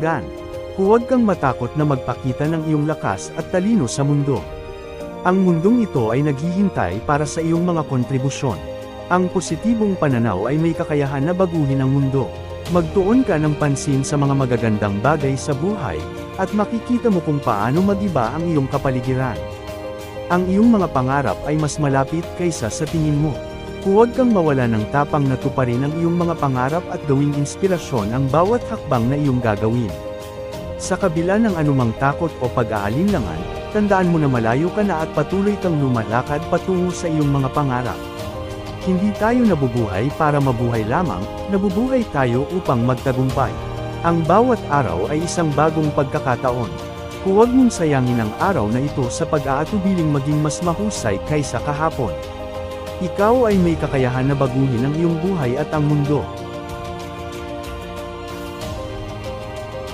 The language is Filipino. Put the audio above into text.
hanggan. Huwag kang matakot na magpakita ng iyong lakas at talino sa mundo. Ang mundong ito ay naghihintay para sa iyong mga kontribusyon. Ang positibong pananaw ay may kakayahan na baguhin ang mundo. Magtuon ka ng pansin sa mga magagandang bagay sa buhay, at makikita mo kung paano mag-iba ang iyong kapaligiran. Ang iyong mga pangarap ay mas malapit kaysa sa tingin mo. Huwag kang mawala ng tapang na tuparin ang iyong mga pangarap at gawing inspirasyon ang bawat hakbang na iyong gagawin. Sa kabila ng anumang takot o pag-aalinlangan, tandaan mo na malayo ka na at patuloy kang lumalakad patungo sa iyong mga pangarap. Hindi tayo nabubuhay para mabuhay lamang, nabubuhay tayo upang magtagumpay. Ang bawat araw ay isang bagong pagkakataon. Huwag mong sayangin ang araw na ito sa pag-aatubiling maging mas mahusay kaysa kahapon. Ikaw ay may kakayahan na baguhin ang iyong buhay at ang mundo.